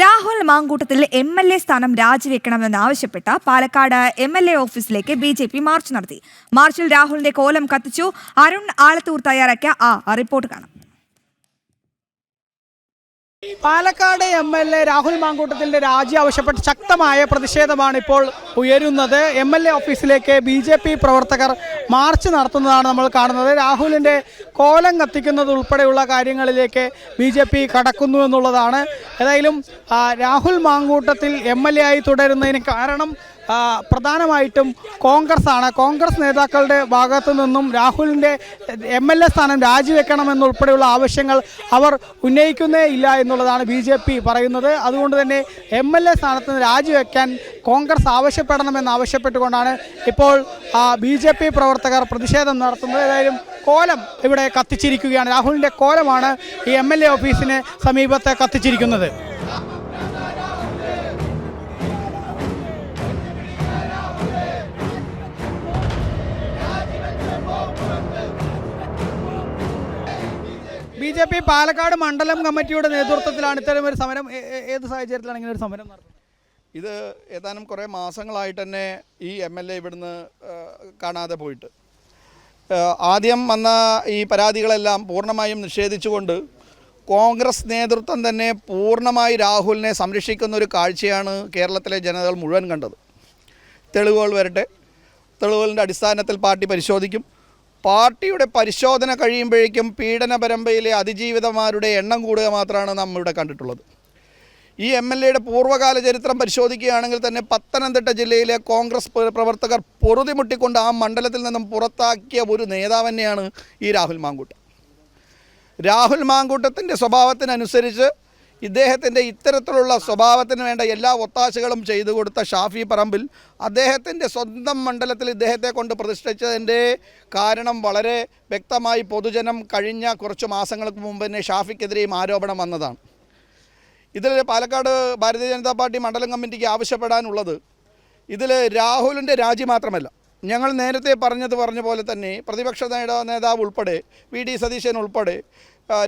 Rahul Mamkootathil MLA സ്ഥാനം രാജിവെക്കണമെന്നാവശ്യപ്പെട്ട് Palakkad MLA ഓഫീസിലേക്ക് BJP March നടത്തി. മാർച്ചിൽ രാഹുലിന്റെ കോലം കത്തിച്ചു. അരുൺ ആലത്തൂർ തയ്യാറാക്കിയ റിപ്പോർട്ട് കാണാം. പാലക്കാട് MLA രാഹുൽ മാങ്കൂട്ടത്തിന്റെ രാജി ആവശ്യപ്പെട്ട് ശക്തമായ പ്രതിഷേധമാണ് ഇപ്പോൾ ഉയരുന്നത്. MLA ഓഫീസിലേക്ക് BJP പ്രവർത്തകർ മാർച്ച് നടത്തുന്നതാണ് നമ്മൾ കാണുന്നത്. രാഹുലിന്റെ കോലം കത്തിക്കുന്നത് ഉൾപ്പെടെയുള്ള കാര്യങ്ങളിലേക്ക് BJP കടക്കുന്നു എന്നുള്ളതാണ്. ഏതായാലും രാഹുൽ മാങ്കൂട്ടത്തിൽ MLA ആയി തുടരുന്നതിന് കാരണം പ്രധാനമായിട്ടും കോൺഗ്രസ്സാണ്. കോൺഗ്രസ് നേതാക്കളുടെ ഭാഗത്തു നിന്നും രാഹുലിൻ്റെ MLA സ്ഥാനം രാജിവെക്കണമെന്നുൾപ്പെടെയുള്ള ആവശ്യങ്ങൾ അവർ ഉന്നയിക്കുന്നേ ഇല്ല എന്നുള്ളതാണ് BJP പറയുന്നത്. അതുകൊണ്ട് തന്നെ MLA സ്ഥാനത്ത് നിന്ന് രാജിവെക്കാൻ കോൺഗ്രസ് ആവശ്യപ്പെടണമെന്നാവശ്യപ്പെട്ടുകൊണ്ടാണ് ഇപ്പോൾ BJP പ്രവർത്തകർ പ്രതിഷേധം നടത്തുന്നത്. ഏതായാലും കോലം ഇവിടെ കത്തിച്ചിരിക്കുകയാണ്. രാഹുലിൻ്റെ കോലമാണ് ഈ MLA ഓഫീസിന് സമീപത്ത് കത്തിച്ചിരിക്കുന്നത്. BJP പാലക്കാട് മണ്ഡലം കമ്മിറ്റിയുടെ നേതൃത്വത്തിലാണ് ഇത്തരം ഒരു സമരം. ഏത് സാഹചര്യത്തിലാണ് ഇങ്ങനെ ഒരു സമരം നടത്തുന്നത്? ഇത് ഏതാനും കുറേ മാസങ്ങളായിട്ട് തന്നെ ഈ MLA ഇവിടുന്ന് കാണാതെ പോയിട്ട് ആദ്യം വന്ന ഈ പരാതികളെല്ലാം പൂർണ്ണമായും നിഷേധിച്ചുകൊണ്ട് കോൺഗ്രസ് നേതൃത്വം തന്നെ പൂർണ്ണമായി രാഹുലിനെ സംരക്ഷിക്കുന്ന ഒരു കാഴ്ചയാണ് കേരളത്തിലെ ജനതകൾ മുഴുവൻ കണ്ടത്. തെളിവുകൾ വരട്ടെ, തെളിവുകളുടെ അടിസ്ഥാനത്തിൽ പാർട്ടി പരിശോധിക്കും. പാർട്ടിയുടെ പരിശോധന കഴിയുമ്പോഴേക്കും പീഡന പരമ്പരയിലെ അതിജീവിതന്മാരുടെ എണ്ണം കൂടുക മാത്രമാണ് നാം ഇവിടെ കണ്ടിട്ടുള്ളത്. ഈ MLAയുടെ പൂർവ്വകാല ചരിത്രം പരിശോധിക്കുകയാണെങ്കിൽ തന്നെ പത്തനംതിട്ട ജില്ലയിലെ കോൺഗ്രസ് പ്രവർത്തകർ പൊറുതിമുട്ടിക്കൊണ്ട് ആ മണ്ഡലത്തിൽ നിന്നും പുറത്താക്കിയ ഒരു നേതാവ് തന്നെയാണ് ഈ രാഹുൽ മാങ്കൂട്ടം. രാഹുൽ മാങ്കൂട്ടത്തിൻ്റെ സ്വഭാവത്തിനനുസരിച്ച് ഇദ്ദേഹത്തിൻ്റെ ഇത്തരത്തിലുള്ള സ്വഭാവത്തിന് വേണ്ട എല്ലാ ഒത്താശകളും ചെയ്തു കൊടുത്ത ഷാഫി പറമ്പിൽ അദ്ദേഹത്തിൻ്റെ സ്വന്തം മണ്ഡലത്തിൽ ഇദ്ദേഹത്തെ കൊണ്ട് പ്രതിഷ്ഠിച്ചതിൻ്റെ കാരണം വളരെ വ്യക്തമായി പൊതുജനം കഴിഞ്ഞ കുറച്ച് മാസങ്ങൾക്ക് മുമ്പ് തന്നെ ഷാഫിക്കെതിരെയും ആരോപണം വന്നതാണ്. ഇതിൽ പാലക്കാട് ഭാരതീയ ജനതാ പാർട്ടി മണ്ഡലം കമ്മിറ്റിക്ക് ആവശ്യപ്പെടാനുള്ളത് ഇതിൽ രാഹുലിൻ്റെ രാജി മാത്രമല്ല, ഞങ്ങൾ നേരത്തെ പറഞ്ഞ പോലെ തന്നെ പ്രതിപക്ഷ നേതാവ് ഉൾപ്പെടെ VD സതീശൻ ഉൾപ്പെടെ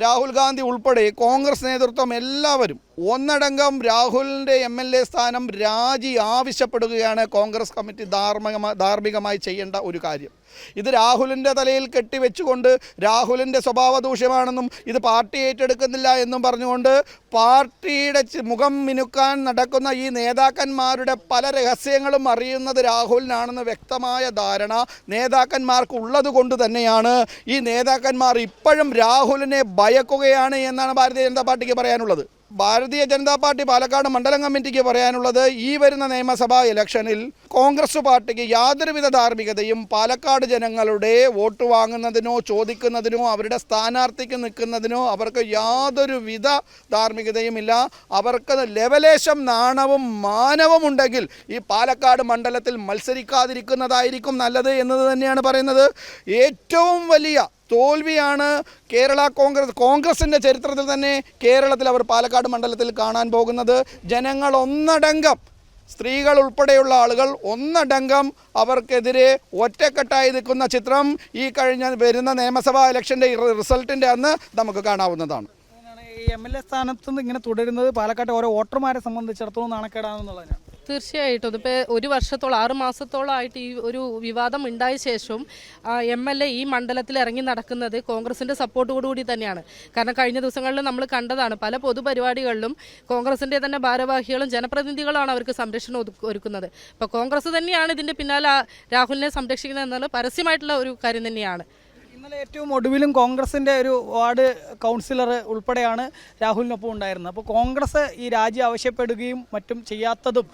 രാഹുൽ ഗാന്ധി ഉൾപ്പെടെ കോൺഗ്രസ് നേതൃത്വം എല്ലാവരും ഒന്നടങ്കം രാഹുലിൻ്റെ MLA സ്ഥാനം രാജി ആവശ്യപ്പെടുകയാണ് കോൺഗ്രസ് കമ്മിറ്റി ധാർമ്മികമായി ചെയ്യേണ്ട ഒരു കാര്യം. ഇത് രാഹുലിൻ്റെ തലയിൽ കെട്ടിവെച്ചുകൊണ്ട് രാഹുലിൻ്റെ സ്വഭാവ ദൂഷ്യമാണെന്നും ഇത് പാർട്ടി ഏറ്റെടുക്കുന്നില്ല എന്നും പറഞ്ഞുകൊണ്ട് പാർട്ടിയുടെ മുഖം മിനുക്കാൻ നടക്കുന്ന ഈ നേതാക്കന്മാരുടെ പല രഹസ്യങ്ങളും അറിയുന്നത് രാഹുലിനാണെന്ന് വ്യക്തമായ ധാരണ നേതാക്കന്മാർക്ക് ഉള്ളത് കൊണ്ട് തന്നെയാണ് ഈ നേതാക്കന്മാർ ഇപ്പോഴും രാഹുലിനെ ഭയക്കുകയാണ് എന്നാണ് ഭാരതീയ ജനതാ പാർട്ടിക്ക് പറയാനുള്ളത്. ഭാരതീയ ജനതാ പാർട്ടി പാലക്കാട് മണ്ഡലം കമ്മിറ്റിക്ക് പറയാനുള്ളത് ഈ വരുന്ന നിയമസഭാ ഇലക്ഷനിൽ കോൺഗ്രസ് പാർട്ടിക്ക് യാതൊരുവിധ ധാർമ്മികതയും പാലക്കാട് ജനങ്ങളുടെ വോട്ട് വാങ്ങുന്നതിനോ ചോദിക്കുന്നതിനോ അവരുടെ സ്ഥാനാർത്ഥിക്ക് നിൽക്കുന്നതിനോ അവർക്ക് യാതൊരുവിധ ധാർമ്മികതയും ഇല്ല. അവർക്ക് ലെവലേശം നാണവും മാനവും ഉണ്ടെങ്കിൽ ഈ പാലക്കാട് മണ്ഡലത്തിൽ മത്സരിക്കാതിരിക്കുന്നതായിരിക്കും നല്ലത് എന്നത് തന്നെയാണ് പറയുന്നത്. ഏറ്റവും വലിയ തോൽവിയാണ് കോൺഗ്രസിൻ്റെ ചരിത്രത്തിൽ തന്നെ കേരളത്തിൽ അവർ പാലക്കാട് മണ്ഡലത്തിൽ കാണാൻ പോകുന്നത്. ജനങ്ങൾ ഒന്നടങ്കം, സ്ത്രീകൾ ഉൾപ്പെടെയുള്ള ആളുകൾ ഒന്നടങ്കം അവർക്കെതിരെ ഒറ്റക്കെട്ടായി നിൽക്കുന്ന ചിത്രം ഈ വരുന്ന നിയമസഭാ ഇലക്ഷൻ്റെ റിസൾട്ടിൻ്റെ അന്ന് നമുക്ക് കാണാവുന്നതാണ്. ഈ MLA സ്ഥാനത്ത് നിന്ന് ഇങ്ങനെ തുടരുന്നത് പാലക്കാട്ടെ ഓരോ വോട്ടർമാരെ സംബന്ധിച്ചിടത്തോളം നാണക്കേടാണെന്നുള്ളതാണ്. തീർച്ചയായിട്ടും ഇപ്പോൾ 1 വർഷത്തോളം 6 മാസത്തോളമായിട്ട് ഈ ഒരു വിവാദം ഉണ്ടായ ശേഷവും MLA ഈ മണ്ഡലത്തിൽ ഇറങ്ങി നടക്കുന്നത് കോൺഗ്രസിൻ്റെ സപ്പോർട്ടോടുകൂടി തന്നെയാണ്. കാരണം കഴിഞ്ഞ ദിവസങ്ങളിൽ നമ്മൾ കണ്ടതാണ്, പല പൊതുപരിപാടികളിലും കോൺഗ്രസിൻ്റെ തന്നെ ഭാരവാഹികളും ജനപ്രതിനിധികളാണ് അവർക്ക് സംരക്ഷണം ഒരുക്കുന്നത്. അപ്പോൾ കോൺഗ്രസ് തന്നെയാണ് ഇതിൻ്റെ പിന്നാലെ രാഹുലിനെ സംരക്ഷിക്കുന്നത് എന്നുള്ള പരസ്യമായിട്ടുള്ള ഒരു കാര്യം തന്നെയാണ്. ഇന്നലെ ഏറ്റവും ഒടുവിലും കോൺഗ്രസിൻ്റെ ഒരു വാർഡ് കൗൺസിലർ ഉൾപ്പെടെയാണ് രാഹുലിനൊപ്പം ഉണ്ടായിരുന്നത്. അപ്പോൾ കോൺഗ്രസ് ഈ രാജി ആവശ്യപ്പെടുകയും മറ്റും ചെയ്യാത്തതും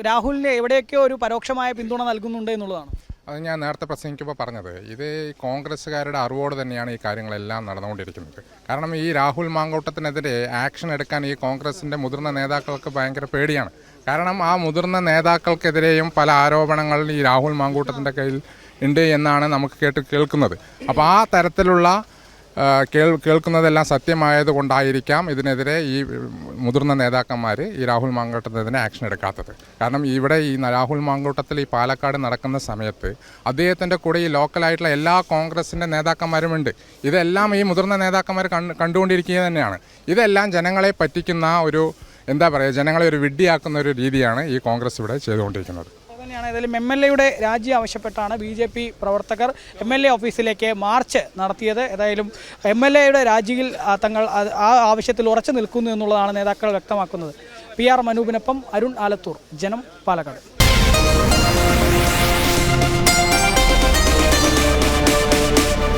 രാഹുലിന് എവിടെയൊക്കെയോ ഒരു പരോക്ഷമായ പിന്തുണ നൽകുന്നുണ്ട് എന്നുള്ളതാണ്. അത് ഞാൻ നേരത്തെ പ്രസംഗിക്കുമ്പോൾ പറഞ്ഞത്, ഇത് കോൺഗ്രസ്സുകാരുടെ അറിവോട് തന്നെയാണ് ഈ കാര്യങ്ങളെല്ലാം നടന്നുകൊണ്ടിരിക്കുന്നത്. കാരണം ഈ രാഹുൽ മാങ്കൂട്ടത്തിനെതിരെ ആക്ഷൻ എടുക്കാൻ ഈ കോൺഗ്രസിൻ്റെ മുതിർന്ന നേതാക്കൾക്ക് ഭയങ്കര പേടിയാണ്. കാരണം ആ മുതിർന്ന നേതാക്കൾക്കെതിരെയും പല ആരോപണങ്ങൾ ഈ രാഹുൽ മാങ്കൂട്ടത്തിൻ്റെ കയ്യിൽ ഉണ്ട് എന്നാണ് നമുക്ക് കേൾക്കുന്നത്. അപ്പോൾ ആ തരത്തിലുള്ള കേൾക്കുന്നതെല്ലാം സത്യമായത് കൊണ്ടായിരിക്കാം ഇതിനെതിരെ ഈ മുതിർന്ന നേതാക്കന്മാർ ഈ രാഹുൽ മാങ്കൂട്ടത്തിനെതിരെ ആക്ഷൻ എടുക്കാത്തത്. കാരണം ഇവിടെ ഈ രാഹുൽ മാങ്കൂട്ടത്തിൽ ഈ പാലക്കാട് നടക്കുന്ന സമയത്ത് അദ്ദേഹത്തിൻ്റെ കൂടെ ഈ ലോക്കലായിട്ടുള്ള എല്ലാ കോൺഗ്രസിൻ്റെ നേതാക്കന്മാരുമുണ്ട്. ഇതെല്ലാം ഈ മുതിർന്ന നേതാക്കന്മാർ കണ്ടുകൊണ്ടിരിക്കുക തന്നെയാണ്. ഇതെല്ലാം ജനങ്ങളെ പറ്റിക്കുന്ന ഒരു എന്താ പറയുക, ജനങ്ങളെ ഒരു വിഡ്ഢിയാക്കുന്ന ഒരു രീതിയാണ് ഈ കോൺഗ്രസ് ഇവിടെ ചെയ്തുകൊണ്ടിരിക്കുന്നത്. തന്നെയാണ്. ഏതായാലും MLAയുടെ രാജി ആവശ്യപ്പെട്ടാണ് BJP പ്രവർത്തകർ MLA ഓഫീസിലേക്ക് മാർച്ച് നടത്തിയത്. ഏതായാലും MLAയുടെ രാജിയിൽ തങ്ങൾ ആ ആവശ്യത്തിൽ ഉറച്ചു നിൽക്കുന്നു എന്നുള്ളതാണ് നേതാക്കൾ വ്യക്തമാക്കുന്നത്. PR മനൂപിനൊപ്പം അരുൺ ആലത്തൂർ, ജനം, പാലക്കാട്.